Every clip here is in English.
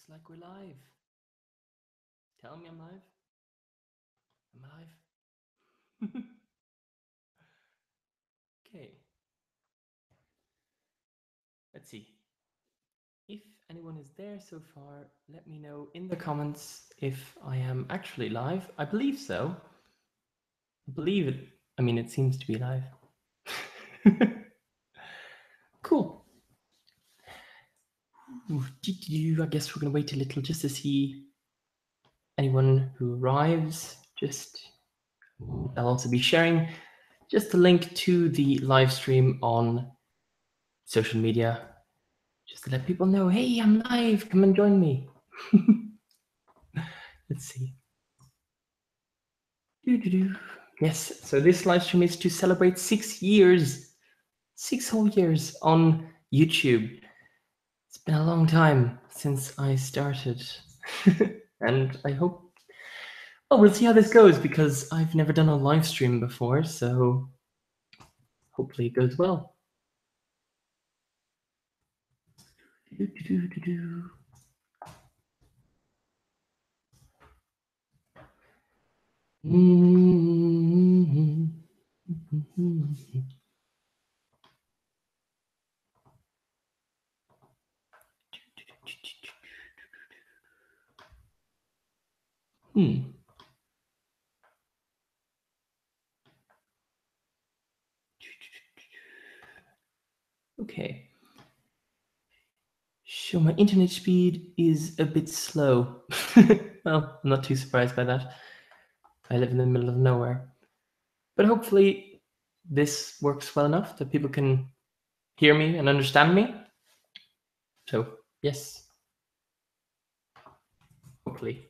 Looks like we're live. Tell me I'm live. I'm live. Okay. Let's see. If anyone is there so far, let me know in the comments if I am actually live. I believe so. I believe it. I mean, it seems to be live. Cool. I guess we're going to wait a little just to see anyone who arrives. I'll also be sharing just a link to the live stream on social media, just to let people know, hey, I'm live, come and join me. Let's see. Yes, so this live stream is to celebrate 6 years, 6 whole years on YouTube. It's been a long time since I started. And I hope, well, we'll see how this goes, because I've never done a live stream before, so hopefully it goes well. Okay. So my internet speed is a bit slow. Well, I'm not too surprised by that. I live in the middle of nowhere. But hopefully this works well enough that people can hear me and understand me. So, yes. Hopefully.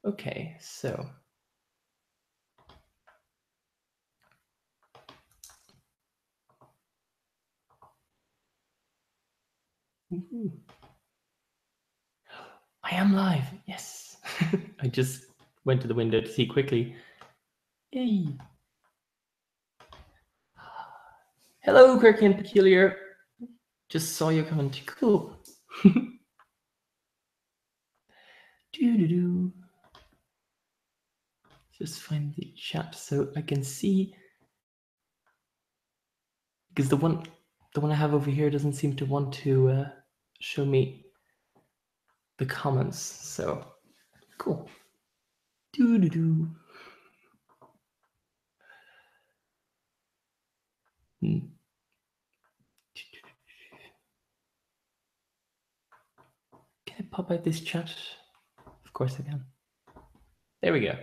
Okay, so. I am live, yes. I just went to the window to see quickly. Yay. Hello, Quirky and Peculiar. Just saw your comment. Cool. Just find the chat so I can see, because the one I have over here doesn't seem to want to show me the comments. So cool. Can I pop out this chat? Of course I can. There we go.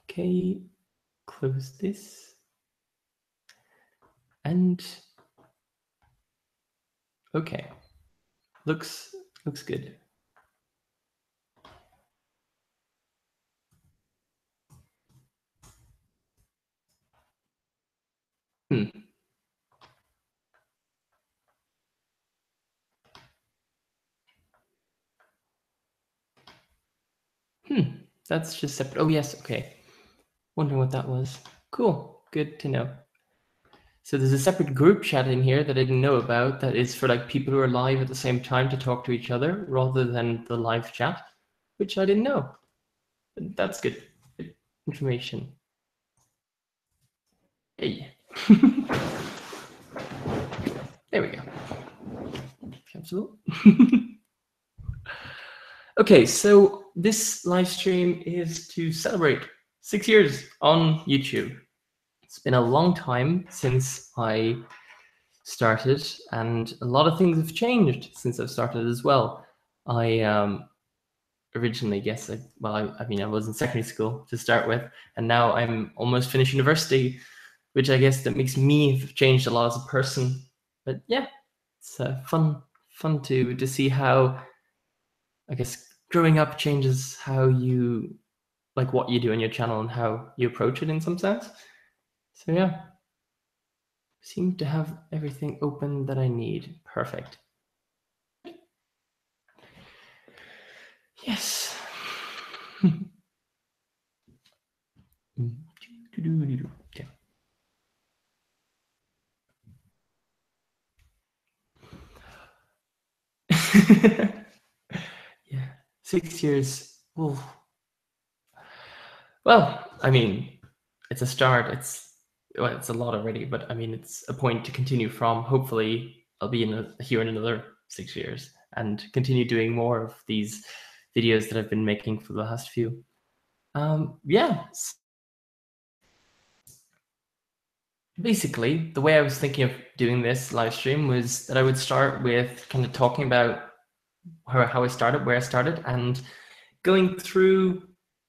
Okay, close this. And okay, looks good. That's just separate. Oh yes, okay. Wondering what that was. Cool, good to know. So there's a separate group chat in here that I didn't know about that is for like people who are live at the same time to talk to each other rather than the live chat, which I didn't know. That's good information. Hey. There we go. Absolutely. Okay, so this live stream is to celebrate 6 years on YouTube. It's been a long time since I started, and a lot of things have changed since I've started as well. I originally I was in secondary school to start with, and now I'm almost finished university, which I guess that makes me have changed a lot as a person. But yeah, it's fun to see how, I guess, growing up changes how you like what you do on your channel and how you approach it in some sense. So yeah, seem to have everything open that I need. Perfect. Yes. Okay. Yeah, 6 years. Oof. Well, I mean, it's a start. It's a lot already, but I mean, it's a point to continue from. Hopefully, I'll be here in another 6 years and continue doing more of these videos that I've been making for the last few. Yeah. Basically, the way I was thinking of doing this live stream was that I would start with kind of talking about how I started, where I started, and going through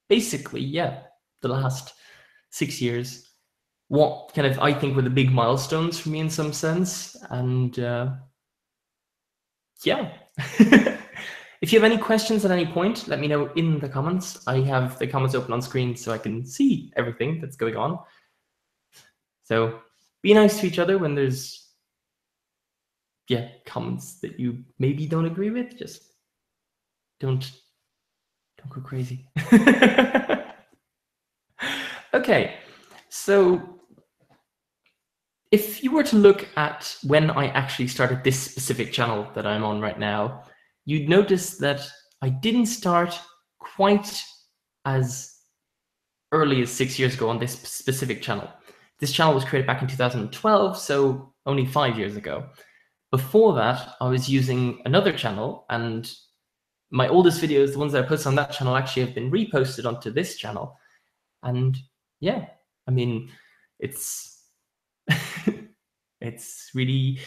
basically, yeah, the last 6 years, what kind of I think were the big milestones for me in some sense. And yeah. If you have any questions at any point, let me know in the comments. I have the comments open on screen so I can see everything that's going on. So be nice to each other when there's, yeah, comments that you maybe don't agree with. Just don't go crazy. Okay, so if you were to look at when I actually started this specific channel that I'm on right now, you'd notice that I didn't start quite as early as 6 years ago on this specific channel. This channel was created back in 2012, so only 5 years ago. Before that, I was using another channel, and my oldest videos, the ones that I posted on that channel, actually have been reposted onto this channel. And yeah, I mean, it's it's really,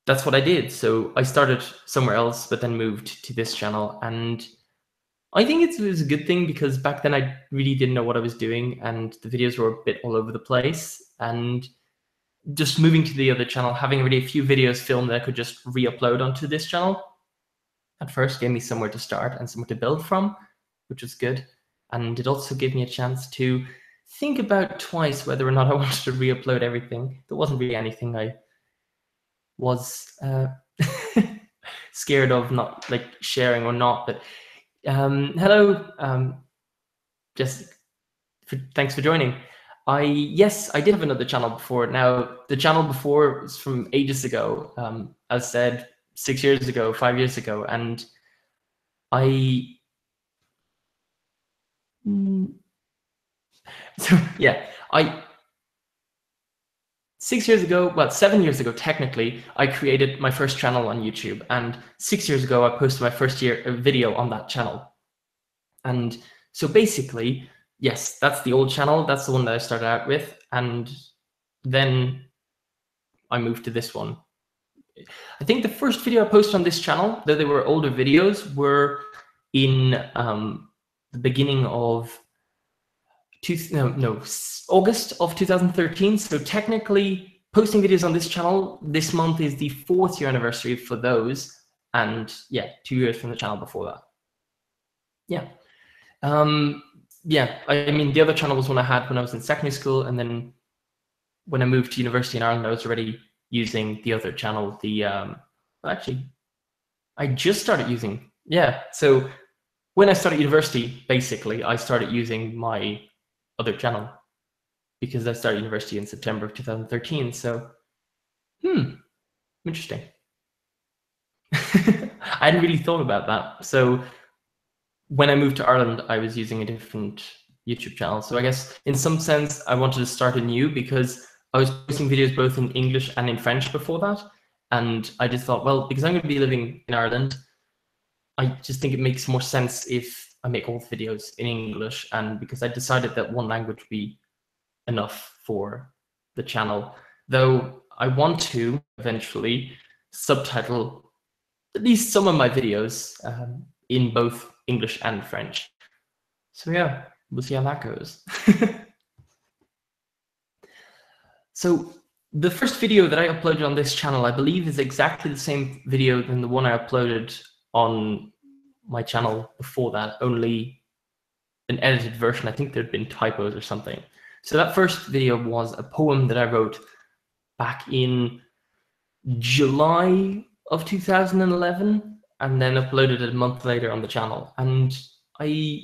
that's what I did. So I started somewhere else, but then moved to this channel. And I think it was a good thing because back then I really didn't know what I was doing and the videos were a bit all over the place. And just moving to the other channel, having already a few videos filmed that I could just re-upload onto this channel at first gave me somewhere to start and somewhere to build from, which was good. And it also gave me a chance to think about twice whether or not I wanted to re-upload everything. There wasn't really anything I was scared of not like sharing or not. But hello, thanks for joining. Yes, I did have another channel before. Now, the channel before was from ages ago, as said, 6 years ago, 5 years ago, and so yeah, 6 years ago, well, 7 years ago, technically, I created my first channel on YouTube, and 6 years ago, I posted my first video on that channel. And so basically, yes, that's the old channel. That's the one that I started out with. And then I moved to this one. I think the first video I posted on this channel, though they were older videos, were in the beginning of August of 2013. So technically, posting videos on this channel this month is the 4th year anniversary for those. And yeah, 2 years from the channel before that. Yeah. Yeah, I mean, the other channel was one I had when I was in secondary school, and then when I moved to university in Ireland, I was already using the other channel. Actually, I just started using, yeah. So when I started university, basically, I started using my other channel because I started university in September of 2013. So, interesting. I hadn't really thought about that. So when I moved to Ireland, I was using a different YouTube channel. So I guess in some sense, I wanted to start anew because I was posting videos both in English and in French before that. And I just thought, well, because I'm going to be living in Ireland, I just think it makes more sense if I make all the videos in English. And because I decided that one language would be enough for the channel, though I want to eventually subtitle at least some of my videos in both English and French. So yeah, we'll see how that goes. So the first video that I uploaded on this channel, I believe, is exactly the same video than the one I uploaded on my channel before that, only an edited version. I think there'd been typos or something. So that first video was a poem that I wrote back in July of 2011, and then uploaded it a month later on the channel. And I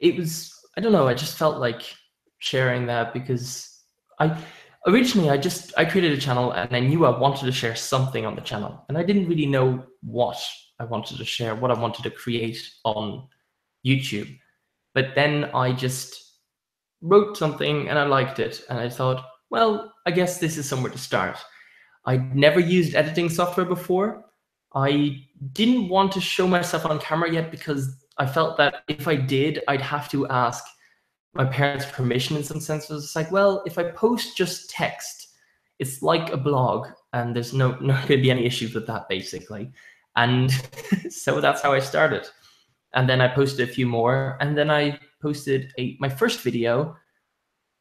don't know, I just felt like sharing that because originally I created a channel and I knew I wanted to share something on the channel, and I didn't really know what I wanted to share, what I wanted to create on YouTube. But then I just wrote something and I liked it, and I thought, well, I guess this is somewhere to start. I'd never used editing software before. I didn't want to show myself on camera yet because I felt that if I did, I'd have to ask my parents' permission in some sense. It's like, well, if I post just text, it's like a blog, and there's not going to be any issues with that, basically. And so that's how I started. And then I posted a few more, and then I posted my first video,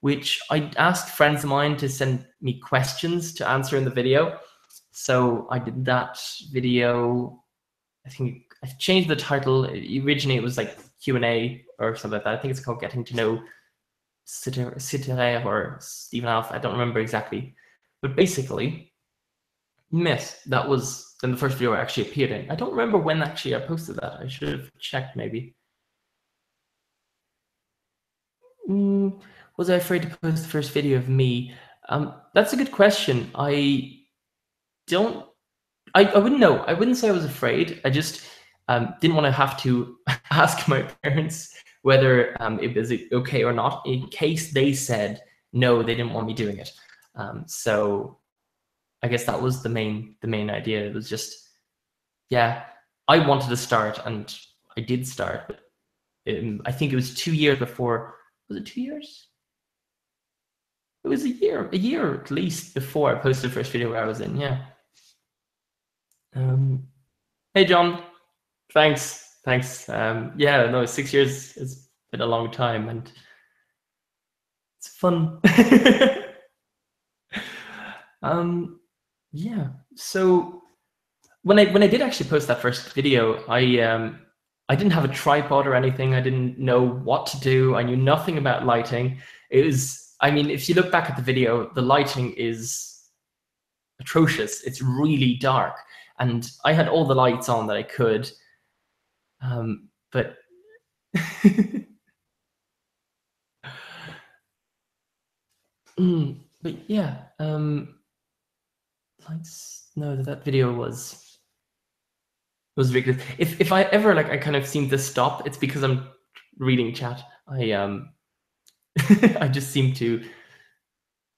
which I asked friends of mine to send me questions to answer in the video. So I did that video. I think I changed the title. Originally it was like Q&A or something like that. I think it's called Getting to Know Scitteraire or Stephen Alff. I don't remember exactly. But basically, yes, that was then the first video I actually appeared in. I don't remember when actually I posted that. I should have checked maybe. Was I afraid to post the first video of me? That's a good question. I wouldn't know. I wouldn't say I was afraid. I just didn't want to have to ask my parents whether it was okay or not, in case they said no, they didn't want me doing it. So I guess that was the main idea. It was just, yeah, I wanted to start, and I did start. But I think it was 2 years before. Was it 2 years? It was a year at least before I posted the first video where I was in. Yeah. Hey John, thanks. Yeah, no, 6 years has been a long time, and it's fun. Yeah. So when I did actually post that first video, I didn't have a tripod or anything. I didn't know what to do. I knew nothing about lighting. It was, I mean, if you look back at the video, the lighting is atrocious. It's really dark. And I had all the lights on that I could. But but yeah, lights, no, that video was ridiculous. If I ever I kind of seem to stop, it's because I'm reading chat. I I just seem to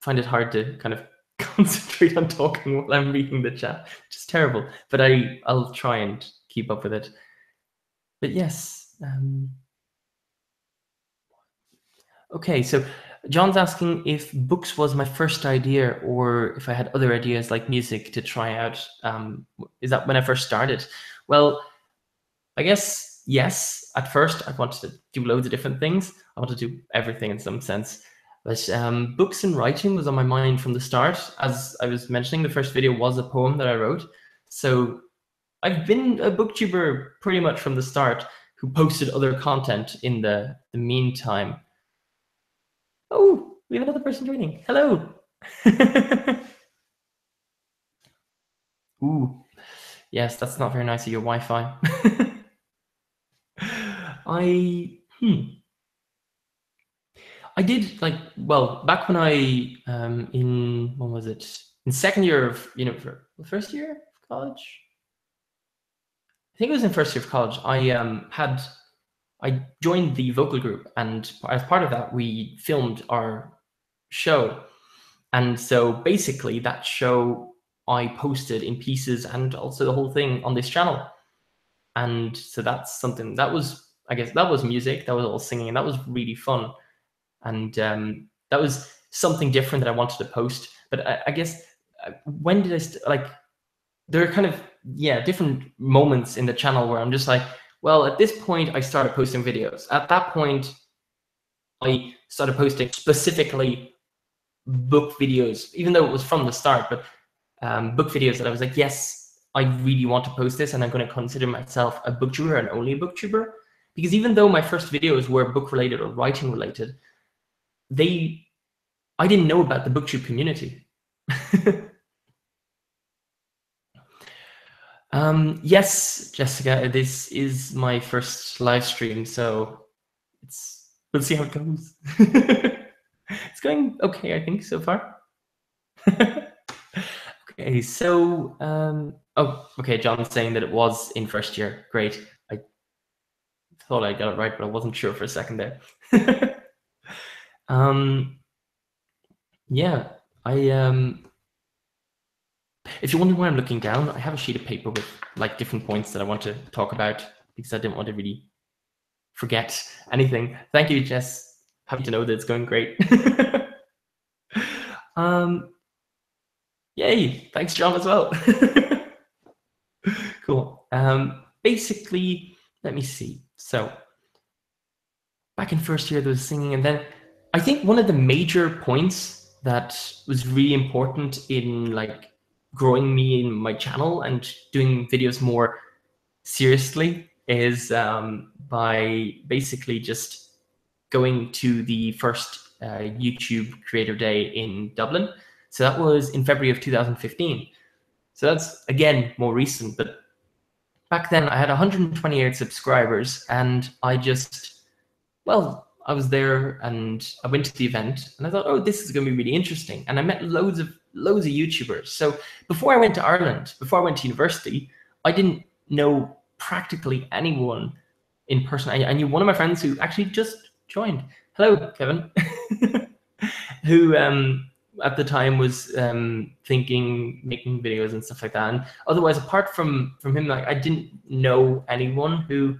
find it hard to kind of concentrate on talking while I'm reading the chat, which is terrible. But I'll try and keep up with it. But yes. Okay, so John's asking if books was my first idea or if I had other ideas like music to try out. Is that when I first started? Well, I guess yes. At first, I wanted to do loads of different things. I wanted to do everything in some sense. But books and writing was on my mind from the start. As I was mentioning, the first video was a poem that I wrote. So I've been a booktuber pretty much from the start who posted other content in the meantime. Oh, we have another person joining. Hello. Ooh, yes, that's not very nice of your Wi-Fi. I did well, back when I when was it? In second year of first year of college. I think it was in first year of college. I joined the vocal group, and as part of that, we filmed our show. And so basically that show I posted in pieces and also the whole thing on this channel. And so that's something that was, I guess that was music, that was all singing, and that was really fun. And that was something different that I wanted to post. But I guess when did I there are kind of, yeah, different moments in the channel where I'm just like, well, at this point, I started posting videos. At that point, I started posting specifically book videos, even though it was from the start, but book videos that I was like, yes, I really want to post this, and I'm going to consider myself a booktuber and only a booktuber. Because even though my first videos were book related or writing related, I didn't know about the Booktube community. Yes, Jessica, this is my first live stream, so we'll see how it goes. It's going okay, I think, so far. Okay, so oh, okay, John's saying that it was in first year. Great. I thought I got it right, but I wasn't sure for a second there. Yeah, if you're wondering why I'm looking down, I have a sheet of paper with like different points that I want to talk about because I didn't want to really forget anything. Thank you, Jess. Happy to know that it's going great. Yay, thanks, John, as well. Cool. Basically, let me see. So back in first year, there was singing, and then I think one of the major points that was really important in like growing me in my channel and doing videos more seriously is by basically just going to the first YouTube Creator Day in Dublin. So that was in February of 2015. So that's, again, more recent, but back then I had 128 subscribers, and I was there and I went to the event and I thought, oh, this is going to be really interesting. And I met loads of YouTubers. So before I went to Ireland, before I went to university, I didn't know practically anyone in person. I knew one of my friends who actually just joined. Hello, Kevin. Who at the time was making videos and stuff like that. And otherwise, apart from him, like I didn't know anyone who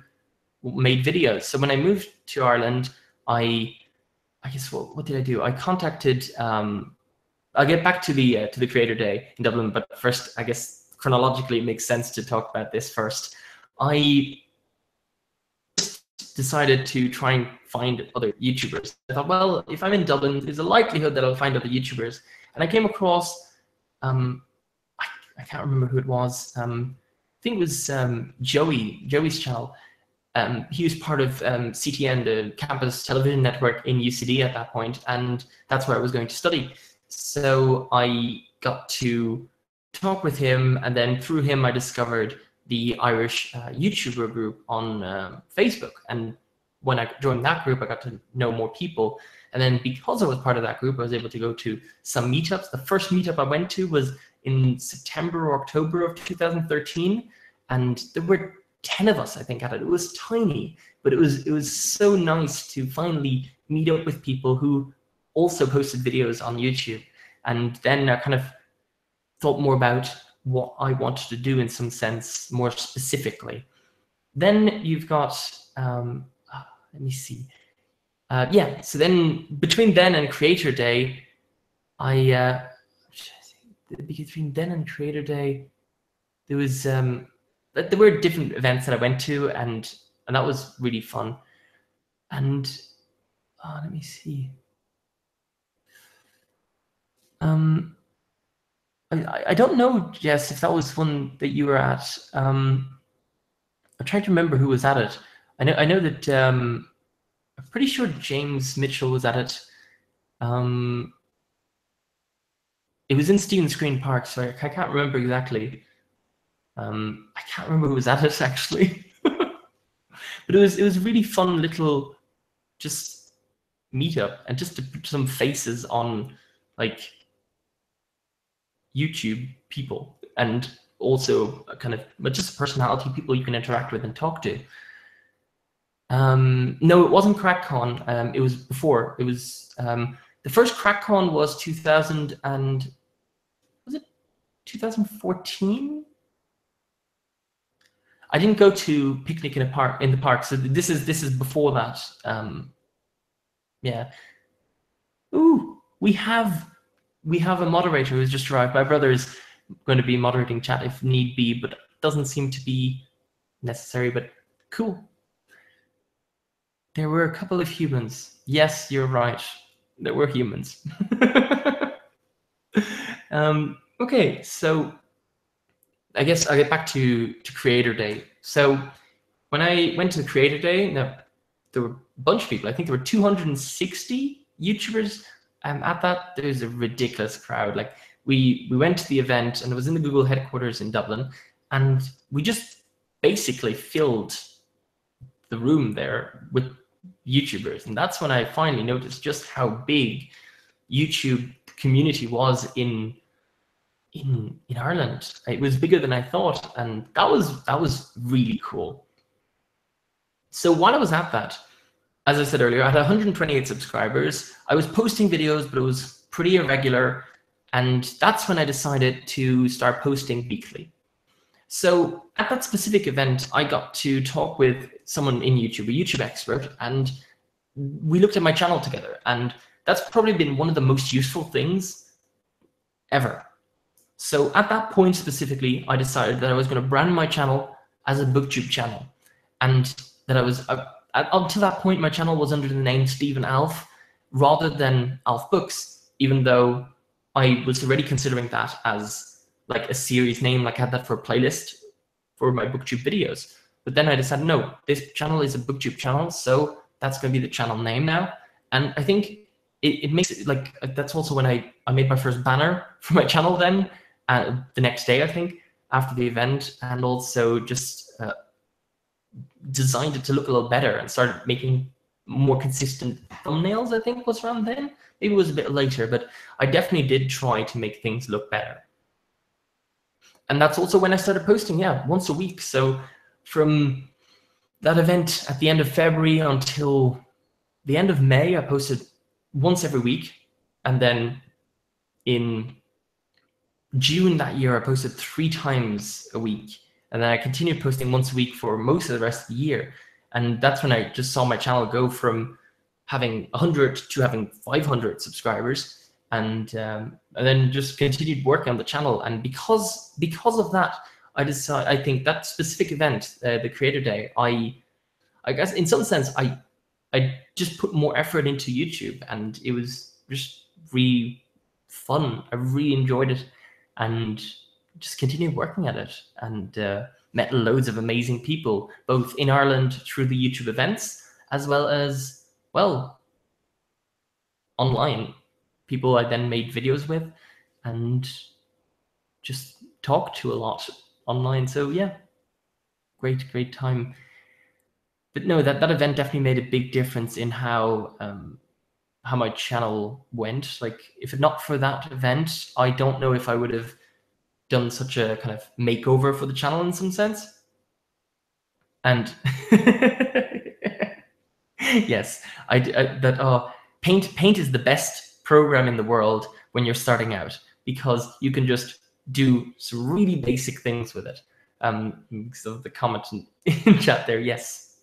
made videos. So when I moved to Ireland, I guess what did I do? I contacted. I'll get back to the Creator Day in Dublin, but first, I guess chronologically, it makes sense to talk about this first. I decided to try and find other YouTubers. I thought, well, if I'm in Dublin, there's a likelihood that I'll find other YouTubers. And I came across, I can't remember who it was. I think it was Joey's channel. He was part of CTN, the campus television network in UCD at that point, and that's where I was going to study. So I got to talk with him, and then through him I discovered the Irish YouTuber group on Facebook. And when I joined that group, I got to know more people. And then because I was part of that group, I was able to go to some meetups. The first meetup I went to was in September or October of 2013, and there were 10 of us, I think, at it. It was tiny, but it was so nice to finally meet up with people who also posted videos on YouTube. And then I kind of thought more about what I wanted to do in some sense, more specifically. Then you've got, let me see. Yeah, so then between then and Creator Day, between then and Creator Day, there was, there were different events that I went to, and that was really fun. And let me see. I don't know, Jess, if that was one that you were at. I'm trying to remember who was at it. I know that I'm pretty sure James Mitchell was at it. It was in Stevens Green Park, so I can't remember exactly. I can't remember who was at it actually, but it was a really fun little just meetup, and just to put some faces on like YouTube people, and also a kind of just personality people you can interact with and talk to. No, it wasn't CrackCon. It was before. It was the first CrackCon was 2014? I didn't go to Picnic in the park, so this is before that. Yeah. Ooh, we have a moderator who's just arrived. My brother is going to be moderating chat if need be, but it doesn't seem to be necessary. But cool. There were a couple of humans. Yes, you're right. There were humans. Okay, so I guess I'll get back to Creator Day. So when I went to the Creator Day, now, there were a bunch of people. I think there were 260 YouTubers at that. There's a ridiculous crowd. Like we went to the event, and it was in the Google headquarters in Dublin, and we just basically filled the room there with YouTubers. And that's when I finally noticed just how big YouTube community was in Ireland. It was bigger than I thought, and that was really cool. So while I was at that, as I said earlier, I had 128 subscribers. I was posting videos, but it was pretty irregular, and that's when I decided to start posting weekly. So at that specific event, I got to talk with someone in YouTube, a YouTube expert, and we looked at my channel together, and that's probably been one of the most useful things ever. So at that point specifically, I decided that I was going to brand my channel as a Booktube channel, and that I was, until that point, my channel was under the name Stephen Alff rather than AlffBooks, even though I was already considering that as like a series name, like I had that for a playlist for my Booktube videos. But then I decided, no, this channel is a Booktube channel, so that's going to be the channel name now. And I think it makes it like, that's also when I made my first banner for my channel then, the next day, I think, after the event, and also just designed it to look a little better and started making more consistent thumbnails, I think was around then. Maybe it was a bit later, but I definitely did try to make things look better. And that's also when I started posting, yeah, once a week. So from that event at the end of February until the end of May, I posted once every week. And then in June that year, I posted 3 times a week. And then I continued posting once a week for most of the rest of the year. And that's when I just saw my channel go from having 100 to having 500 subscribers. And then just continued working on the channel. And because of that, I think that specific event, the Creator Day, I guess in some sense, I just put more effort into YouTube, and it was just really fun. I really enjoyed it, and just continued working at it, and met loads of amazing people, both in Ireland through the YouTube events, as well as, well, online. People I then made videos with and just talked to a lot online. So yeah, great time. But no, that event definitely made a big difference in how my channel went. Like, if not for that event, I don't know if I would have done such a kind of makeover for the channel in some sense. And yes, Paint is the best program in the world when you're starting out, because you can just do some really basic things with it. So the comment in chat there, yes,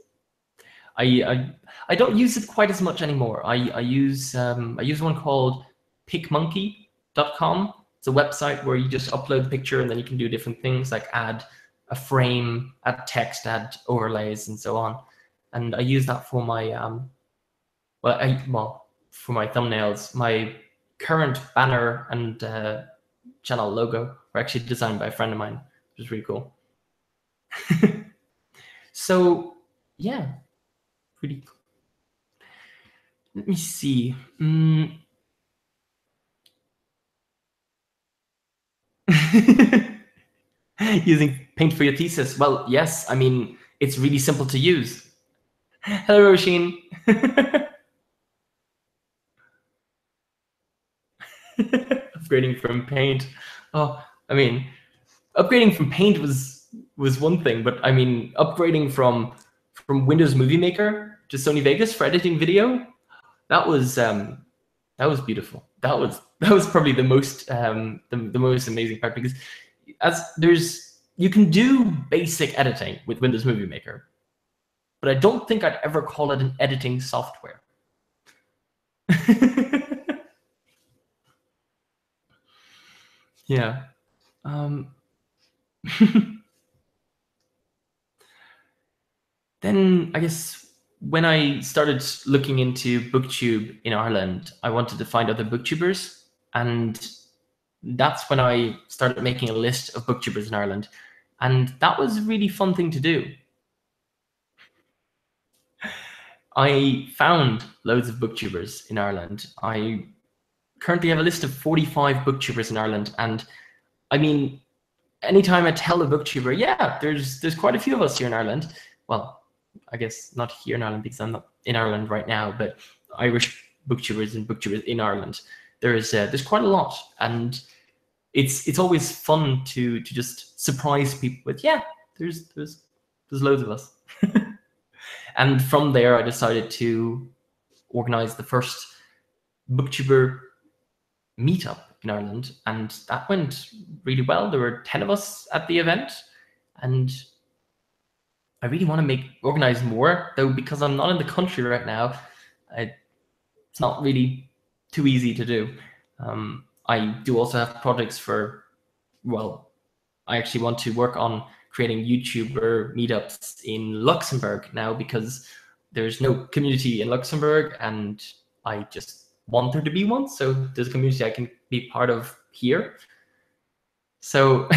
I don't use it quite as much anymore. I use one called picmonkey.com. It's a website where you just upload the picture, and then you can do different things like add a frame, add text, add overlays, and so on. And I use that for my for my thumbnails. My current banner and channel logo were actually designed by a friend of mine, which is really cool. So yeah, pretty cool. Let me see. Using Paint for your thesis. Well, yes, I mean, it's really simple to use. Hello, Roisin. Upgrading from Paint. Oh, I mean, upgrading from Paint was one thing, but I mean, upgrading from Windows Movie Maker to Sony Vegas for editing video, that was beautiful. That was probably the most the most amazing part, because you can do basic editing with Windows Movie Maker, but I don't think I'd ever call it an editing software. Yeah. Then I guess when I started looking into Booktube in Ireland, I wanted to find other Booktubers, and that's when I started making a list of Booktubers in Ireland, and that was a really fun thing to do. I found loads of booktubers in Ireland. I currently have a list of 45 booktubers in Ireland, and I mean, anytime I tell a booktuber, yeah, there's quite a few of us here in Ireland. Well, I guess not here in Ireland because I'm not in Ireland right now, but Irish booktubers and booktubers in Ireland. There's quite a lot, and it's always fun to just surprise people with, yeah, there's loads of us. And from there, I decided to organize the first booktuber meetup in Ireland, and that went really well. There were 10 of us at the event, and I really want to organize more, though, because I'm not in the country right now. It's not really too easy to do. I do also have projects for, well, I actually want to work on creating YouTuber meetups in Luxembourg now, because there's no community in Luxembourg, and I just want there to be one. So there's a community I can be part of here. So,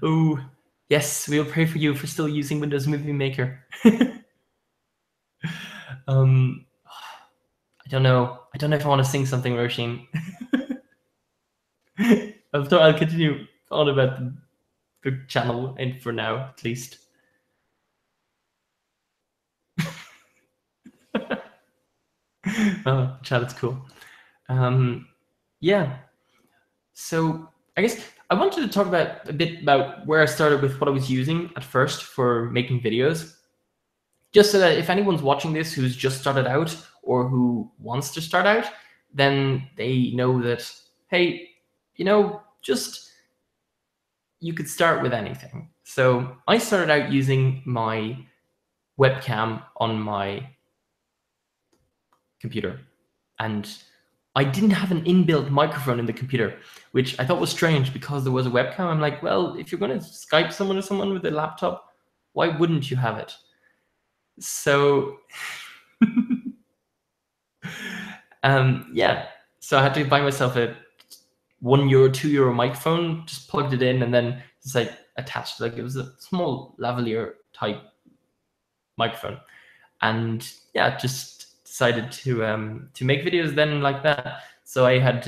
oh, yes, we'll pray for you for still using Windows Movie Maker. I don't know if I want to sing something, Roisin. I'll continue on about the channel, and for now, at least. Oh, chat is cool. Yeah. So I guess I wanted to talk a bit about where I started with what I was using at first for making videos, just so that if anyone's watching this who's just started out or who wants to start out, then they know that, hey, just you could start with anything. So I started out using my webcam on my computer, and I didn't have an inbuilt microphone in the computer, which I thought was strange because there was a webcam. I'm like, well, if you're going to Skype someone with a laptop, why wouldn't you have it? So, yeah. So I had to buy myself a €1, €2 microphone, just plugged it in, and then just like attached, like it was a small lavalier type microphone. And yeah, just decided to make videos then like that. So I had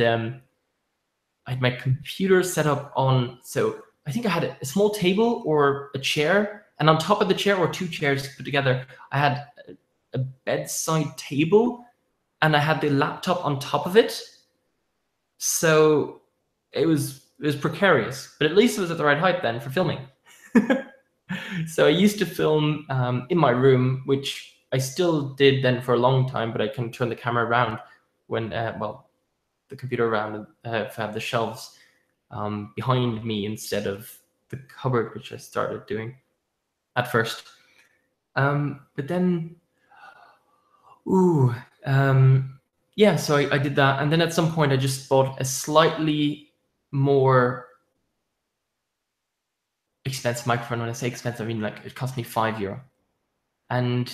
my computer set up on, so I think I had a small table or a chair, and on top of the chair, or two chairs put together, I had a bedside table, and I had the laptop on top of it. So it was precarious, but at least it was at the right height then for filming. So I used to film in my room, which I still did then for a long time, but I can turn the camera around when, the computer around, and have the shelves behind me instead of the cupboard, which I started doing at first. But then, yeah, so I did that. And then at some point I just bought a slightly more expensive microphone. When I say expensive, I mean like it cost me €5. And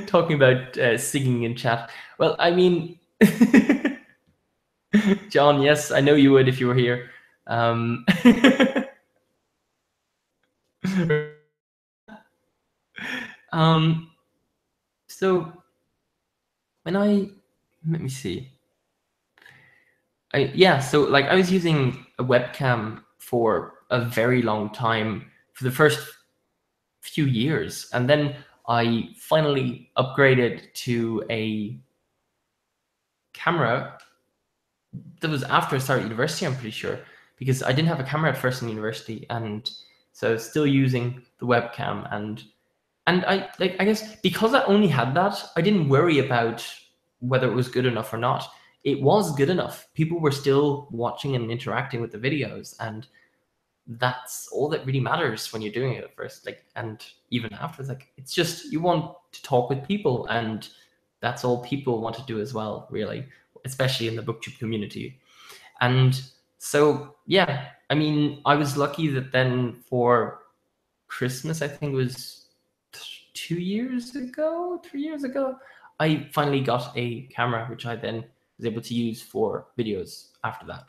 talking about singing in chat, well, I mean, John, yes, I know you would if you were here. So when let me see. So like I was using a webcam for a very long time, for the first few years, and then I finally upgraded to a camera. That was after I started university, I'm pretty sure, because I didn't have a camera at first in university, and so I was still using the webcam, and I guess because I only had that, I didn't worry about whether it was good enough or not. It was good enough. People were still watching and interacting with the videos, and that's all that really matters when you're doing it at first. Like, and even after, it's just you want to talk with people, and that's all people want to do as well, really, especially in the Booktube community. And so, yeah, I mean, I was lucky that then for Christmas, I think it was 3 years ago, I finally got a camera, which I then was able to use for videos after that.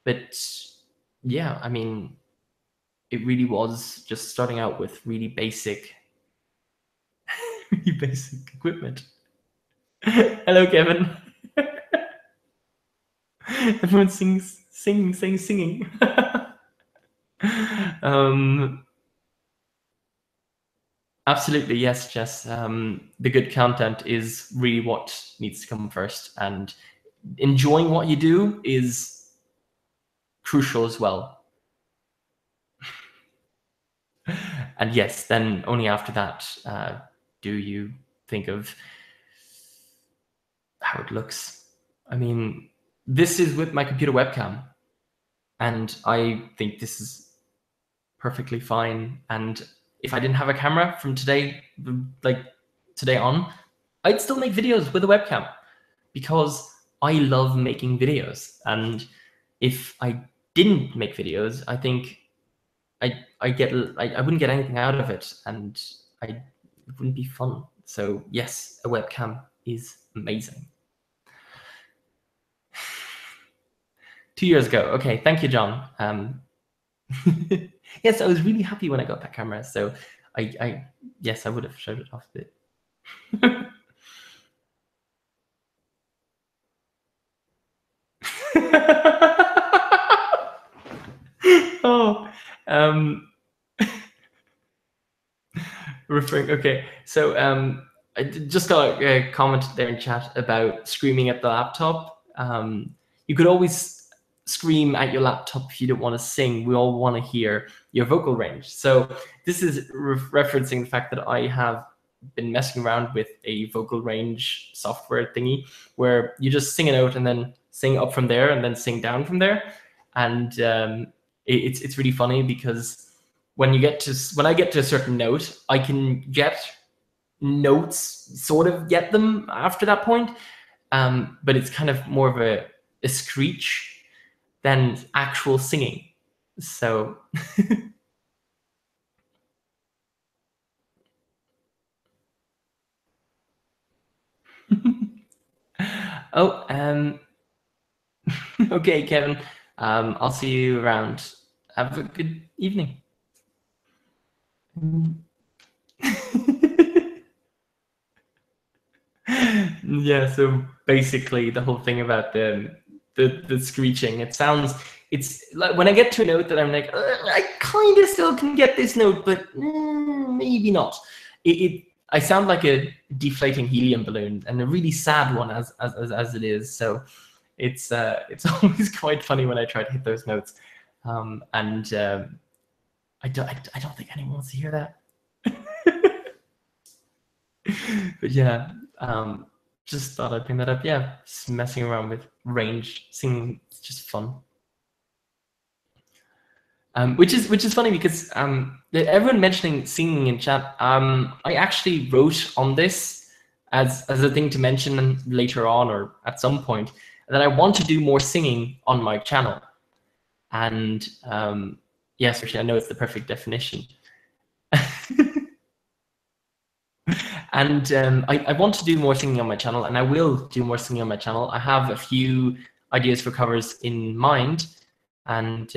But yeah, I mean, it really was just starting out with really basic, really basic equipment. Hello, Kevin. Everyone singing. Absolutely, yes, Jess. The good content is really what needs to come first, and enjoying what you do is crucial as well. And yes, then only after that do you think of how it looks. I mean, this is with my computer webcam, and I think this is perfectly fine. And if I didn't have a camera from today, like today on, I'd still make videos with a webcam because I love making videos. And if I didn't make videos, I think I wouldn't get anything out of it, and it wouldn't be fun. So yes, a webcam is amazing. 2 years ago. Okay, thank you, John. Yes, I was really happy when I got that camera. So yes, I would have showed it off a bit. Oh, referring. Okay, so I just got a comment there in chat about screaming at the laptop. You could always scream at your laptop if you don't want to sing. We all want to hear your vocal range. So this is referencing the fact that I have been messing around with a vocal range software thingy where you just sing a note and then sing up from there and then sing down from there. And it's really funny because when I get to a certain note, I can get notes, sort of get them after that point. But it's kind of more of a screech than actual singing. So oh, okay, Kevin. I'll see you around. Have a good evening. Yeah, so basically the whole thing about the screeching, it's like when I get to a note that I'm like, I kind of still can get this note, but maybe not. I sound like a deflating helium balloon, and a really sad one as it is. So it's always quite funny when I try to hit those notes, and I don't think anyone wants to hear that. But yeah, just thought I'd bring that up. Yeah, just messing around with range singing, it's just fun. Which is funny because everyone mentioning singing in chat. I actually wrote on this as a thing to mention later on or at some point that I want to do more singing on my channel. And yes, actually, I know it's the perfect definition. And I want to do more singing on my channel, and I will do more singing on my channel. I have a few ideas for covers in mind, and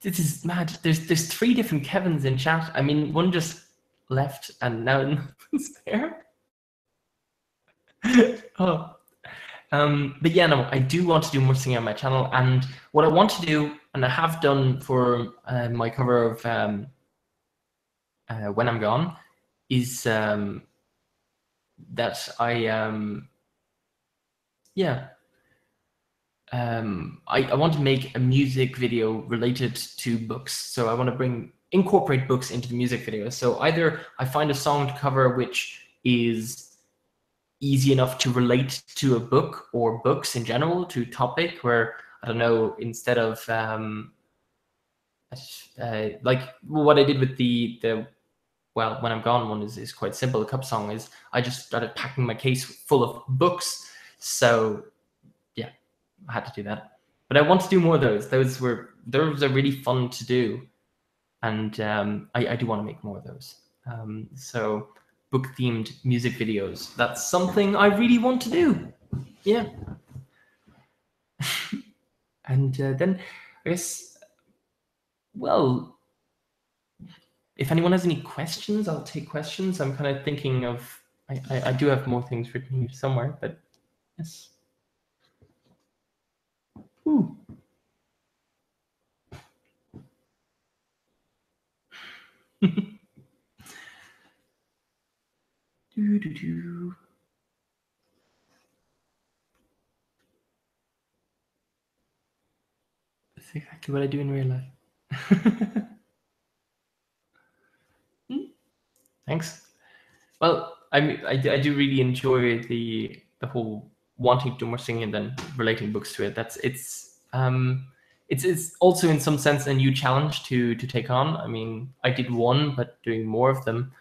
this is mad. There's 3 different Kevins in chat. I mean, one just left, and now one's there. Oh. But yeah, no, I do want to do more singing on my channel, and what I want to do, and I have done for my cover of When I'm Gone, is that I want to make a music video related to books. So I want to incorporate books into the music video. So either I find a song to cover which is easy enough to relate to a book or books in general, to topic, where, I don't know, instead of like what I did with the When I'm Gone one is quite simple. The cup song is I just started packing my case full of books. So yeah, I had to do that. But I want to do more of those. Those are really fun to do. And I do want to make more of those. So book-themed music videos. That's something I really want to do. Yeah. And then I guess, well, if anyone has any questions, I'll take questions. I'm kind of thinking of, I do have more things written here somewhere, but yes. Ooh. Do. That's exactly what I do in real life. Thanks. Well, I do really enjoy the whole wanting to do more singing and then relating books to it. It's also in some sense a new challenge to take on. I mean, I did one, but doing more of them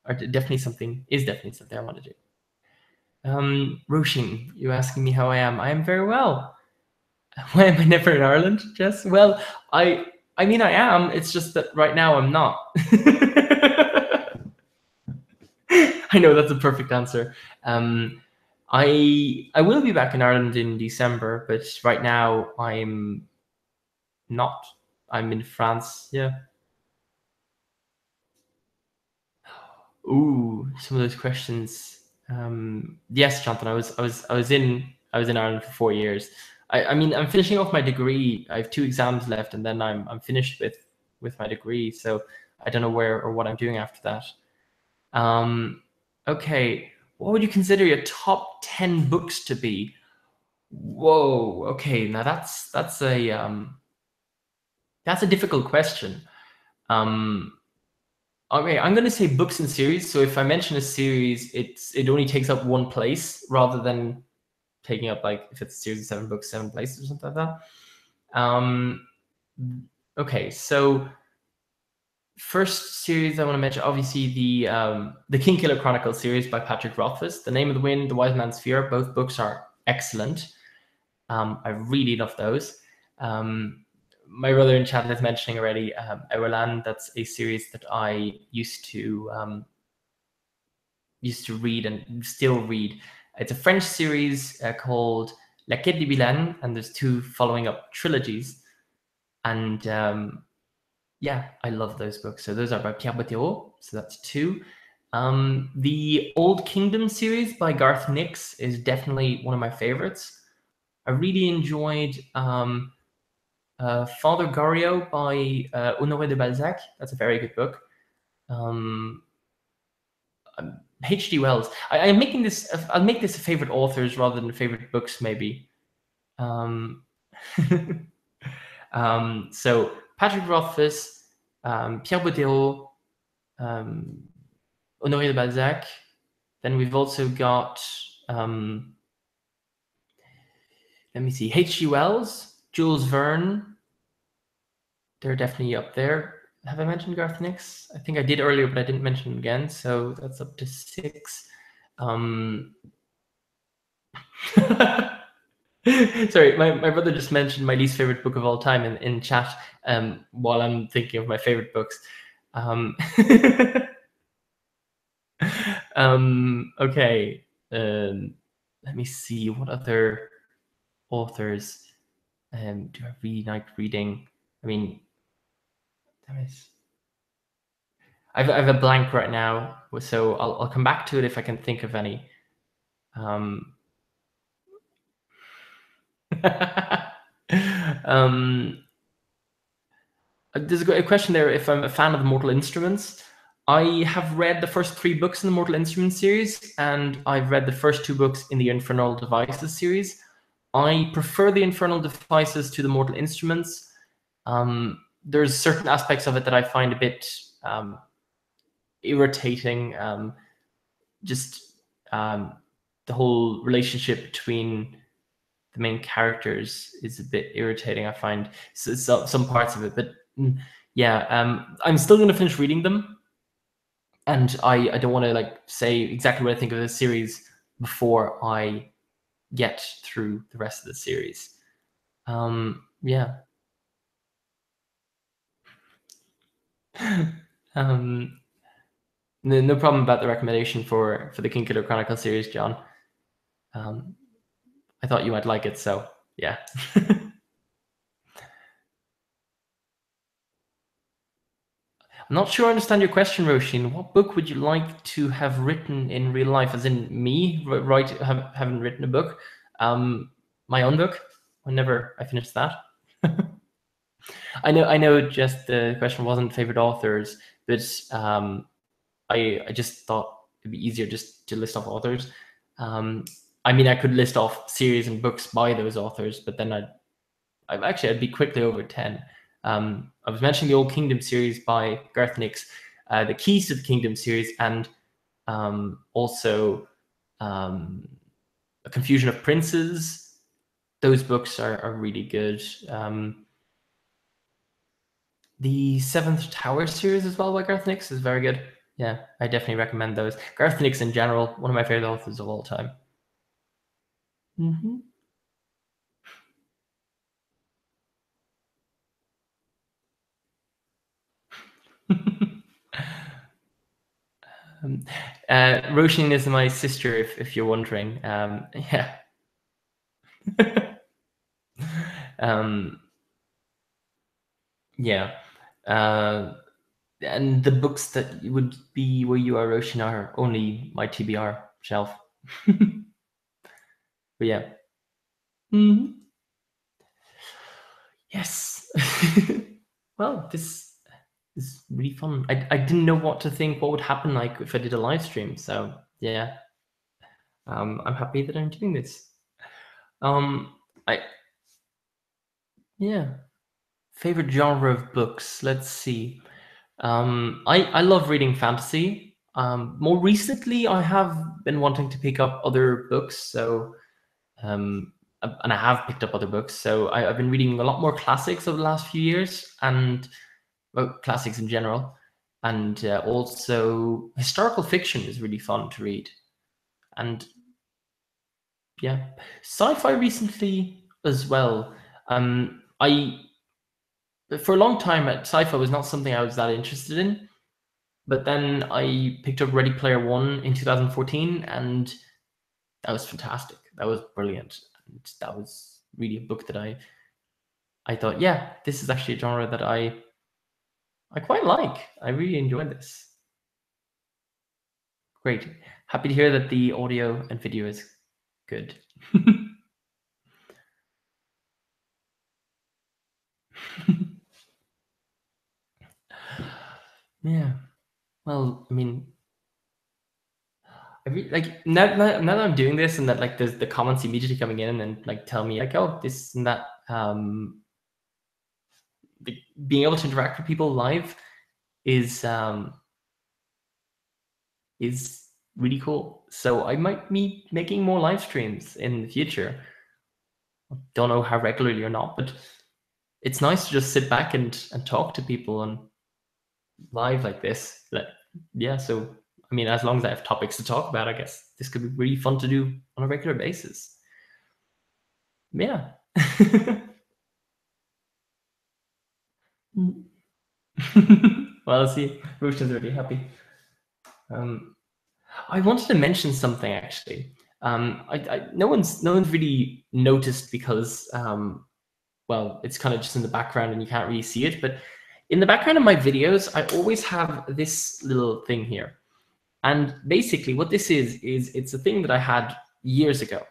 is definitely something I want to do. Roshin, you asking me how I am? I am very well. Why am I never in Ireland, Jess? Well, I mean I am. It's just that right now I'm not. I know that's a perfect answer. I will be back in Ireland in December, but right now I'm not. I'm in France. Yeah. Ooh, some of those questions. Yes, Jonathan. I was in Ireland for 4 years. I mean, I'm finishing off my degree. I have 2 exams left, and then I'm finished with my degree. So I don't know where or what I'm doing after that. Okay, what would you consider your top 10 books to be? Whoa. Okay, now that's a difficult question. Okay, I'm gonna say books and series. So if I mention a series, it only takes up one place rather than taking up, like, if it's a series of 7 books, 7 places or something like that. Okay, so first series I want to mention, obviously the Kingkiller Chronicles series by Patrick Rothfuss. The Name of the Wind, The Wise Man's Fear. Both books are excellent. I really love those. My brother in chat is mentioning already Ewerland. That's a series that I used to read and still read. It's a French series called La Quête de Vilaine, and there's 2 following up trilogies. And yeah, I love those books. So those are by Pierre Bottero. So that's 2. The Old Kingdom series by Garth Nix is definitely one of my favorites. I really enjoyed Father Goriot by Honoré de Balzac. That's a very good book. H.G. Wells. I'm making this. I'll make this a favorite authors rather than favorite books, maybe. So Patrick Rothfuss, Pierre Bottero, Honoré de Balzac. Then we've also got, let me see, H.G. Wells, Jules Verne. They're definitely up there. Have I mentioned Garth Nix? I think I did earlier, but I didn't mention him again. So that's up to 6. Sorry, my brother just mentioned my least favorite book of all time in chat while I'm thinking of my favorite books. Okay. Let me see, what other authors do I really like reading? I mean, I have a blank right now, so I'll come back to it if I can think of any. There's a question there if I'm a fan of the Mortal Instruments. I have read the first 3 books in the Mortal Instruments series, and I've read the first 2 books in the Infernal Devices series. I prefer the Infernal Devices to the Mortal Instruments. There's certain aspects of it that I find a bit irritating. The whole relationship between the main characters is a bit irritating, I find, some parts of it. But yeah, I'm still going to finish reading them. And I don't want to, like, say exactly what I think of the series before I get through the rest of the series. Yeah. No problem about the recommendation for the Kingkiller Chronicle series, John. I thought you might like it, so yeah. I'm not sure I understand your question, Roshin. What book would you like to have written in real life? As in me, haven't written a book. My own book. Whenever I finished that. I know. Just the question wasn't favorite authors, but I just thought it'd be easier just to list off authors. I mean, I could list off series and books by those authors, but then I'd be quickly over 10. I was mentioning the Old Kingdom series by Garth Nix, the Keys to the Kingdom series, and also A Confusion of Princes. Those books are really good. The Seventh Tower series as well by Garth Nix is very good. Yeah, I definitely recommend those. Garth Nix in general, one of my favorite authors of all time. Mm-hmm. Roshin is my sister, if you're wondering. Yeah. Yeah. And the books that would be where you are, Roshan, are only my TBR shelf. But yeah. Mhm. Yes. Well, this is really fun. I didn't know what to think, what would happen like if I did a live stream. So yeah, I'm happy that I'm doing this. I yeah, favorite genre of books. Let's see. I love reading fantasy. More recently, I have been wanting to pick up other books. So and I have picked up other books. So I've been reading a lot more classics over the last few years, and well, classics in general, and also historical fiction is really fun to read. And yeah, sci-fi recently as well. I For a long time, sci-fi was not something I was that interested in. But then I picked up Ready Player One in 2014, and that was fantastic. That was brilliant. And that was really a book that I thought, yeah, this is actually a genre that I quite like. I really enjoyed this. Great. Happy to hear that the audio and video is good. Yeah. Well, I mean, like now that I'm doing this and that like there's the comments immediately coming in and like tell me like, oh, this and that, being able to interact with people live is really cool. So I might be making more live streams in the future. Don't know how regularly or not, but it's nice to just sit back and talk to people and live like this. Yeah, so I mean, as long as I have topics to talk about, I guess this could be really fun to do on a regular basis. Yeah. Well, I'll see. Roshan's really happy. I wanted to mention something actually. No one's really noticed because well, it's kind of just in the background and you can't really see it. But in the background of my videos, I always have this little thing here. And basically, what this is it's a thing that I had years ago,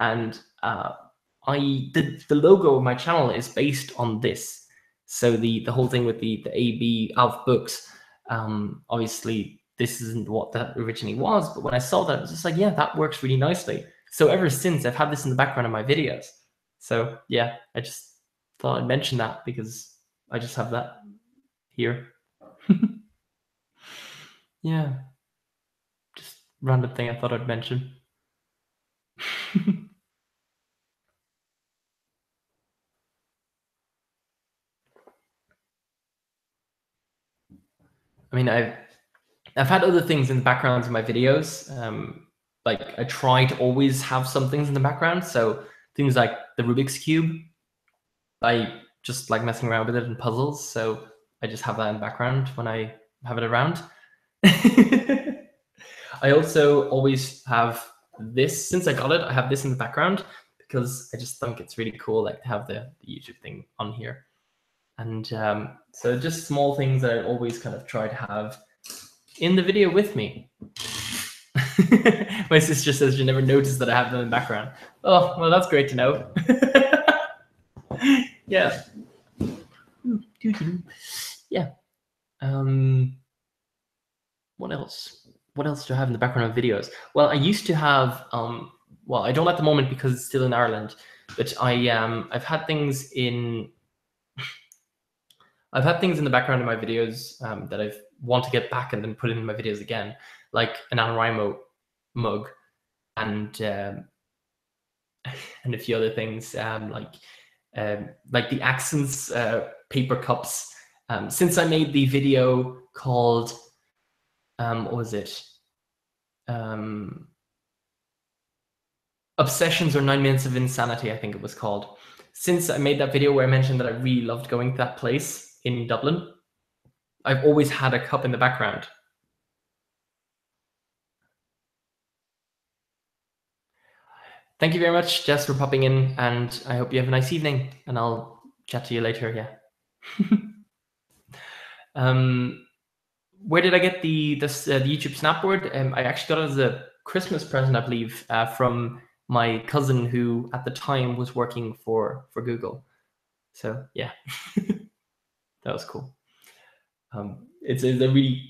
and the logo of my channel is based on this. So the whole thing with the AB AlffBooks, obviously this isn't what that originally was, but when I saw that, I was just like, yeah, that works really nicely. So ever since, I've had this in the background of my videos. So yeah, I just thought I'd mention that because I just have that here. Yeah, just random thing I thought I'd mention. I mean, I've had other things in the backgrounds of my videos. Like I try to always have some things in the background. So things like the Rubik's Cube, I just like messing around with it in puzzles. So I just have that in the background when I have it around. I also always have this, since I got it, I have this in the background because I just think it's really cool, like to have the YouTube thing on here. And so just small things that I always kind of try to have in the video with me. My sister says she never noticed that I have them in the background. Oh, well, that's great to know. Yeah. Yeah. What else? What else do I have in the background of videos? Well, I used to have, well, I don't at the moment because it's still in Ireland, but I've had things in, I've had things in the background of my videos that I want to get back and then put in my videos again, like an NaNoWriMo mug and a few other things like the accents paper cups. Since I made the video called what was it? Obsessions or 9 Minutes of Insanity, I think it was called. Since I made that video where I mentioned that I really loved going to that place in Dublin, I've always had a cup in the background. Thank you very much, Jess, for popping in, and I hope you have a nice evening, and I'll chat to you later, yeah. Where did I get the YouTube Snapboard? I actually got it as a Christmas present, I believe, from my cousin who at the time was working for Google. So yeah, that was cool. It's a really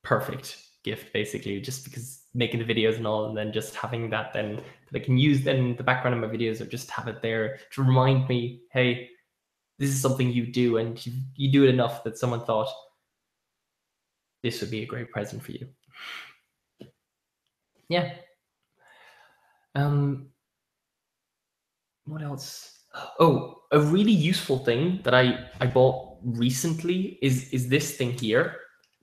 perfect gift, basically, just because making the videos and all, and then just having that then that I can use then in the background of my videos, or just have it there to remind me, hey, this is something you do, and you do it enough that someone thought this would be a great present for you. Yeah. What else? Oh, a really useful thing that I bought recently is this thing here.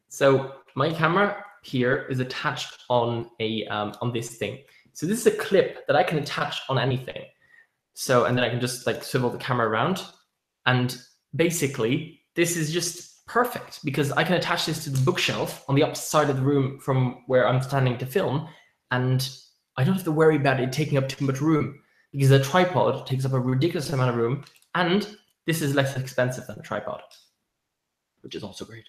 So my camera here is attached on a on this thing. So this is a clip that I can attach on anything. So, and then I can just like swivel the camera around, and basically this is just perfect because I can attach this to the bookshelf on the opposite side of the room from where I'm standing to film, and I don't have to worry about it taking up too much room because a tripod takes up a ridiculous amount of room, and this is less expensive than a tripod, which is also great.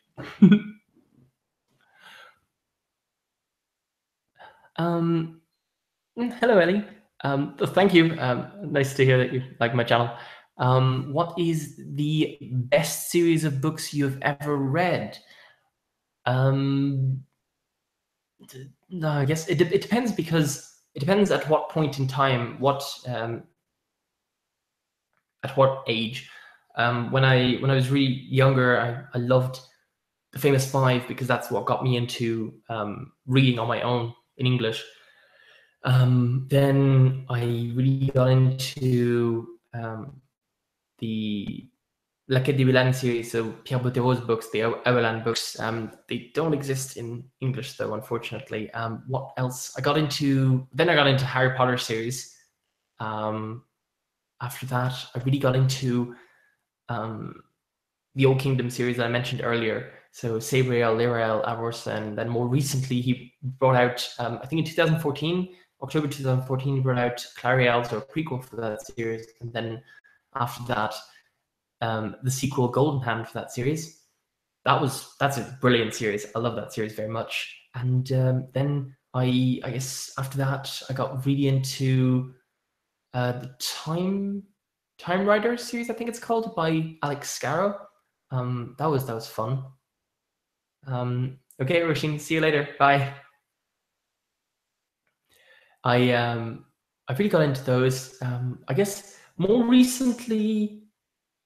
Hello, Ellie. Thank you. Nice to hear that you like my channel. What is the best series of books you have ever read? No, I guess it depends, because it depends at what point in time, at what age. When I was really younger, I loved The Famous Five because that's what got me into reading on my own in English. Then I really got into the La Quête de Vilaine series, so Pierre Bottero books, the Eweland books. They don't exist in English though, unfortunately. What else? Then I got into Harry Potter series. After that, I really got into the Old Kingdom series that I mentioned earlier. So Sabriel, Lirael, Avors, and then more recently he brought out, I think in 2014, October 2014, he brought out Clariel, so a prequel for that series, and then after that, the sequel Golden Hand for that series. That's a brilliant series. I love that series very much. And then I guess after that, I got really into the Time Riders series, I think it's called, by Alex Scarrow. That was fun. Okay, Roisin, see you later. Bye. I really got into those. I guess more recently,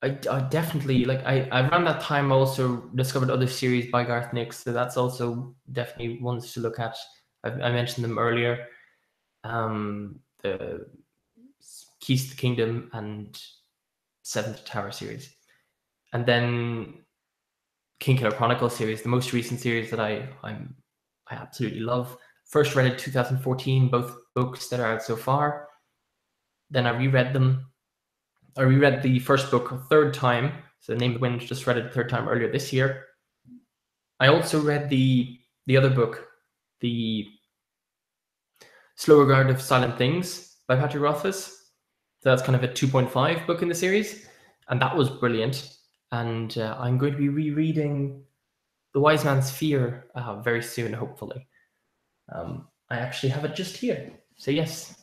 I definitely around that time I also discovered other series by Garth Nix, so that's also definitely ones to look at. I mentioned them earlier. The Keys to the Kingdom and Seventh Tower series, and then Kingkiller Chronicles series, the most recent series that I absolutely love. First read it 2014, both books that are out so far. Then I reread them. I reread the first book a third time. So Name of the Wind, just read it a third time earlier this year. I also read the the other book, The Slow Regard of Silent Things by Patrick Rothfuss. So that's kind of a 2.5 book in the series, and that was brilliant. And I'm going to be rereading The Wise Man's Fear very soon, hopefully. I actually have it just here. So yes,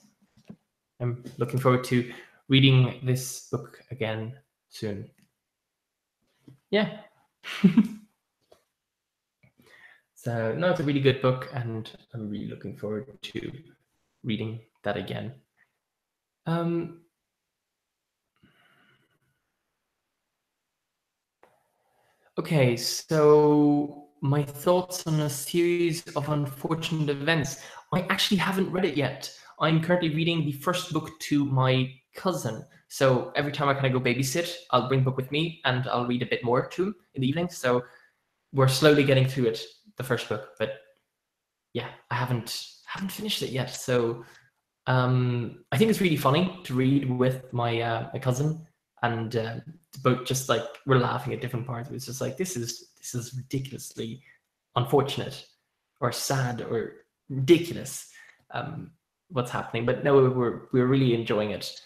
I'm looking forward to reading this book again soon. Yeah. So no, it's a really good book, and I'm really looking forward to reading that again. Okay, so my thoughts on a series of unfortunate events. I actually haven't read it yet. I'm currently reading the first book to my cousin. So every time I kind of go babysit, I'll bring the book with me and I'll read a bit more to him in the evening. So we're slowly getting through it, the first book, but yeah, I haven't finished it yet. So I think it's really funny to read with my my cousin, and both just like we're laughing at different parts. It's just like this is ridiculously unfortunate or sad or ridiculous what's happening. But no, we're really enjoying it.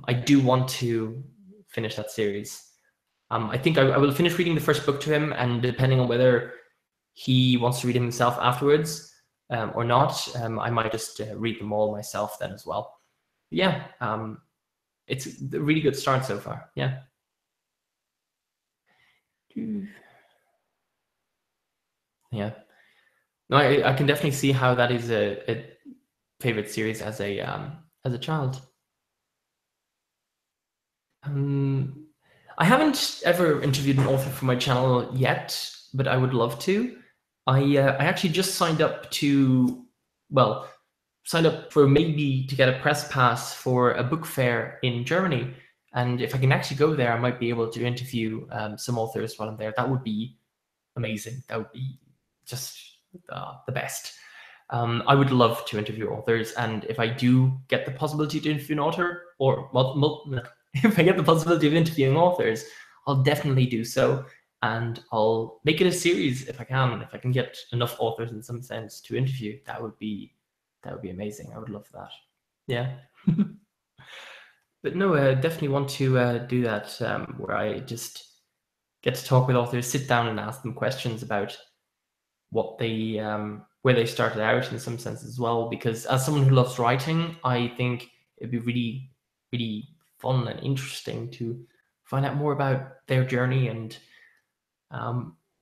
I do want to finish that series. I think I will finish reading the first book to him, and depending on whether he wants to read them himself afterwards or not, I might just read them all myself then as well. Yeah, it's a really good start so far. Yeah. Yeah. No, I can definitely see how that is a favorite series as a child. I haven't ever interviewed an author for my channel yet, but I would love to. I actually just signed up for maybe to get a press pass for a book fair in Germany. And if I can actually go there, I might be able to interview some authors while I'm there. That would be amazing. That would be just the best. I would love to interview authors, and if I do get the possibility to interview an author, or if I get the possibility of interviewing authors, I'll definitely do so, and I'll make it a series if I can. If I can get enough authors in some sense to interview, that would be amazing. I would love that. Yeah. But no, I definitely want to do that, where I just get to talk with authors, sit down and ask them questions about what they where they started out in some sense as well. Because as someone who loves writing, I think it'd be really, really fun and interesting to find out more about their journey and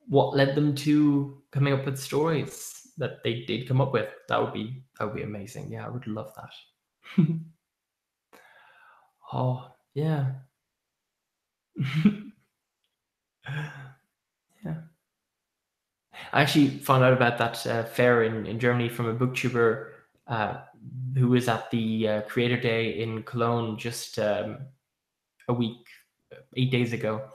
what led them to coming up with stories that they did come up with. That would be amazing. Yeah, I would love that. Oh, yeah. Yeah. I actually found out about that fair in Germany from a booktuber who was at the Creator Day in Cologne just a week, 8 days ago.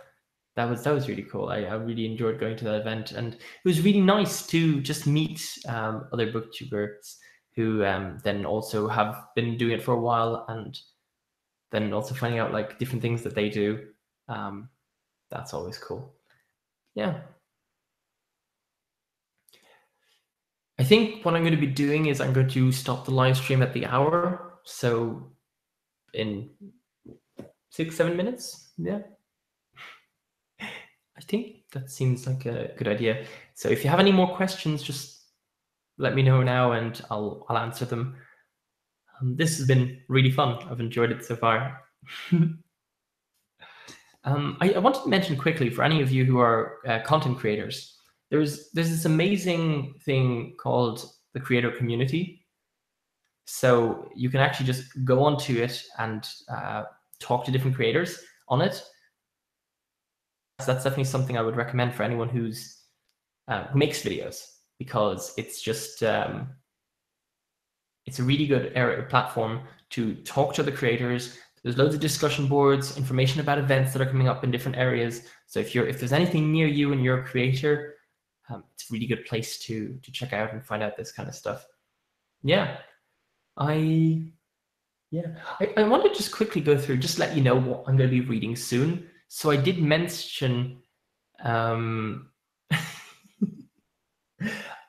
That was really cool. I really enjoyed going to that event, and it was really nice to just meet other booktubers who then also have been doing it for a while, and then also finding out like different things that they do. That's always cool. Yeah. I think what I'm going to be doing is I'm going to stop the live stream at the hour. So in 6-7 minutes. Yeah. I think that seems like a good idea. So if you have any more questions, just let me know now and I'll answer them. This has been really fun. I've enjoyed it so far. I wanted to mention quickly for any of you who are content creators, there's this amazing thing called the creator community. So you can actually just go onto it and talk to different creators on it. So that's definitely something I would recommend for anyone who's who makes videos, because it's just it's a really good platform to talk to the creators. There's loads of discussion boards, information about events that are coming up in different areas. So if there's anything near you and you're a creator, it's a really good place to check out and find out this kind of stuff. Yeah, I want to just quickly go through, just let you know what I'm going to be reading soon. So I did mention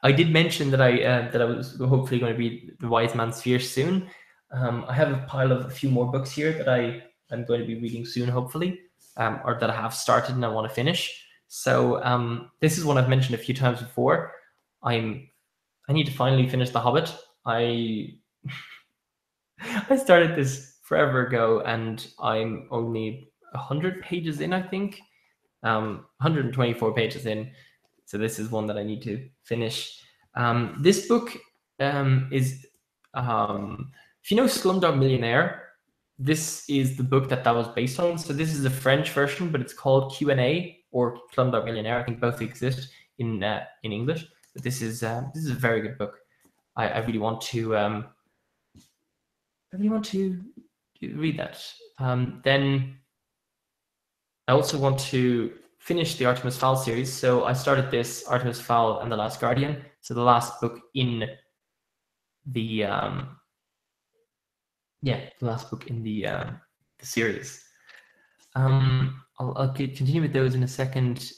I did mention that I was hopefully going to read The Wise Man's Sphere soon. I have a pile of a few more books here that I'm going to be reading soon, hopefully, or that I have started and I want to finish. So this is one I've mentioned a few times before. I need to finally finish The Hobbit. I started this forever ago, and I'm only 100 pages in, I think. 124 pages in. So this is one that I need to finish. This book is, if you know Slumdog Millionaire, this is the book that was based on. So this is the French version, but it's called Q&A or Slumdog Millionaire. I think both exist in English. But this is a very good book. I really want to read that. Then I also want to finish the Artemis Fowl series. So I started this Artemis Fowl and the Last Guardian. So the last book in the the series. I'll continue with those in a second.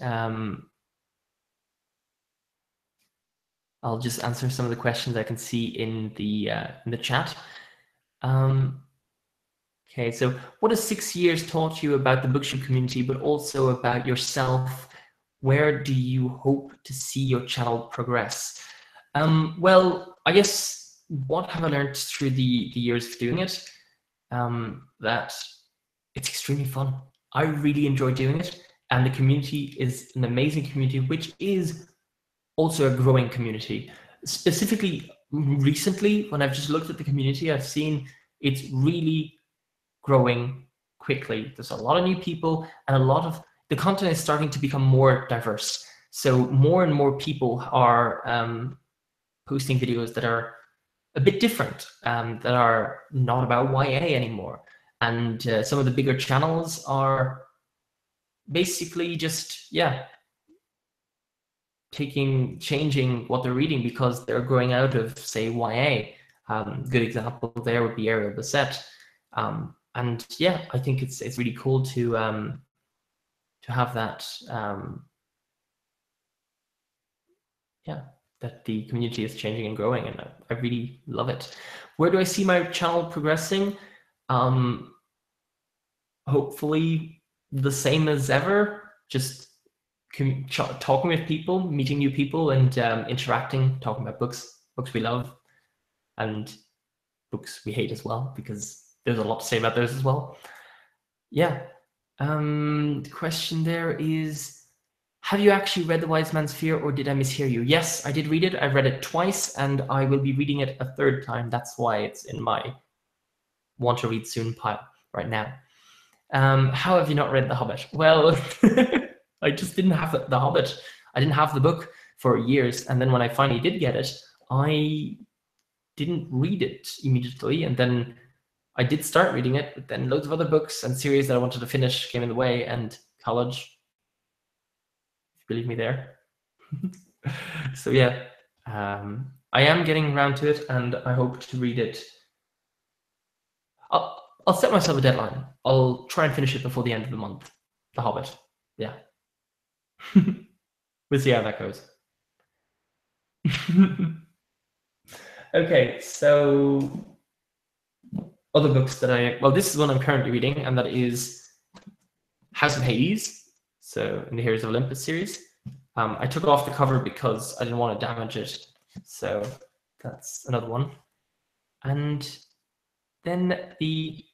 I'll just answer some of the questions I can see in the chat. Okay, so what has 6 years taught you about the Booktube community, but also about yourself? Where do you hope to see your channel progress? Well, I guess what have I learned through the years of doing it? That it's extremely fun. I really enjoy doing it, and the community is an amazing community, which is also a growing community. Specifically, recently, when I've just looked at the community, I've seen it's really growing quickly. There's a lot of new people, and a lot of the content is starting to become more diverse. So more and more people are posting videos that are a bit different, that are not about YA anymore. And some of the bigger channels are basically just, changing what they're reading because they're growing out of, say, YA. Good example there would be Ariel Bissett. And yeah, I think it's really cool to have that. That the community is changing and growing, and I really love it. Where do I see my channel progressing? Hopefully the same as ever, just talking with people, meeting new people, and interacting, talking about books we love, and books we hate as well, because there's a lot to say about those as well. Yeah. The question there is, have you actually read The Wise Man's Fear, or did I mishear you? Yes, I did read it. I read it twice, and I will be reading it a third time. That's why it's in my want to read soon pile right now. How have you not read The Hobbit? Well, I just didn't have The Hobbit. I didn't have the book for years, and then when I finally did get it, I didn't read it immediately, and then I did start reading it, but then loads of other books and series that I wanted to finish came in the way, and college, if you believe me there. So yeah, I am getting around to it, and I hope to read it. I'll set myself a deadline. I'll try and finish it before the end of the month. The Hobbit. Yeah. We'll see how that goes. Okay, so other books that well, this is one I'm currently reading, and that is House of Hades, so in the Heroes of Olympus series. I took off the cover because I didn't want to damage it, so that's another one. And then the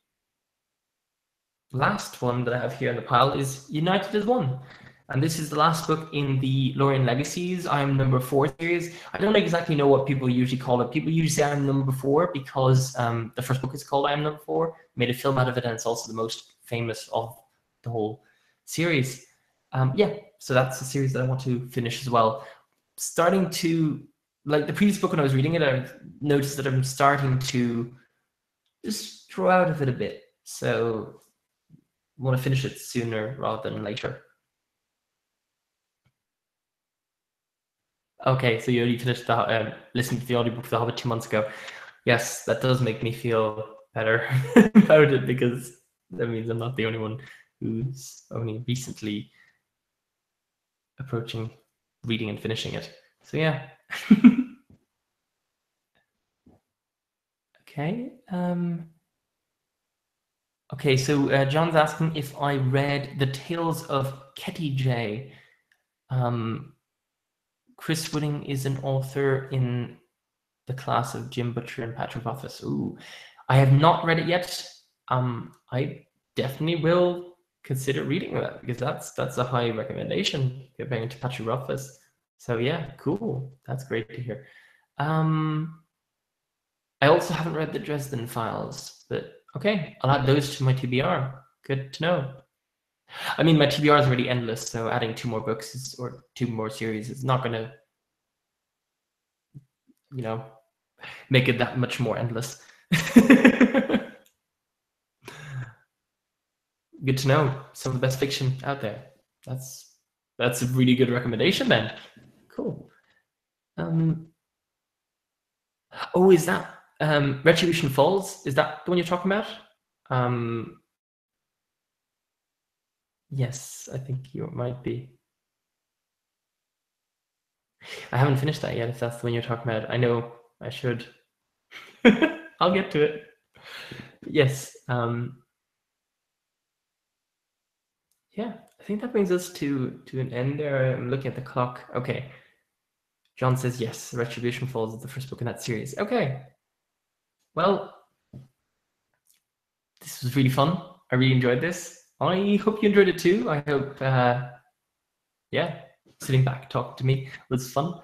last one that I have here in the pile is United as One. And this is the last book in the Lorien Legacies I Am Number 4 series. I don't exactly know what people usually call it. People usually say I Am Number 4 because the first book is called I Am Number 4, made a film out of it, and it's also the most famous of the whole series. Yeah, so that's a series that I want to finish as well. Starting to, like the previous book when I was reading it, I've noticed that I'm starting to just draw out of it a bit. So I want to finish it sooner rather than later. Okay, so you already finished listening to the audiobook for The Hobbit 2 months ago. Yes, that does make me feel better about it, because that means I'm not the only one who's only recently approaching reading and finishing it. So yeah. Okay. Okay, so John's asking if I read The Tales of Ketty J. Chris Whitting is an author in the class of Jim Butcher and Patrick Rothfuss. Ooh, I have not read it yet. I definitely will consider reading that because that's a high recommendation comparing to Patrick Rothfuss. So yeah, cool. That's great to hear. I also haven't read the Dresden Files, but okay, I'll add those to my TBR. Good to know. I mean, my TBR is already endless, so adding 2 more books or 2 more series is not going to, you know, make it that much more endless. Good to know. Some of the best fiction out there. That's a really good recommendation then. Cool. Oh, is that Retribution Falls? Is that the one you're talking about? Yes, I think you might be. I haven't finished that yet, if that's the one you're talking about. I know I should. I'll get to it. Yes. Yeah, I think that brings us to an end there. I'm looking at the clock. Okay. John says yes, Retribution Falls is the first book in that series. Okay. Well, this was really fun. I really enjoyed this. I hope you enjoyed it too. I hope, yeah, sitting back talking to me was fun,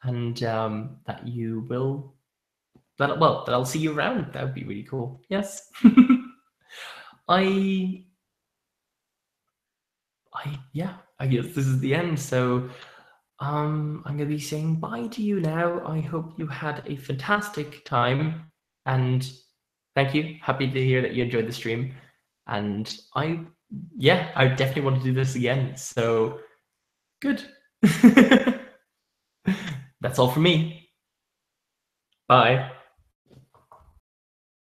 and that you will, that I'll see you around. That would be really cool. Yes. I guess this is the end. So I'm going to be saying bye to you now. I hope you had a fantastic time, and thank you. Happy to hear that you enjoyed the stream. And I definitely want to do this again. So good. That's all from me. Bye.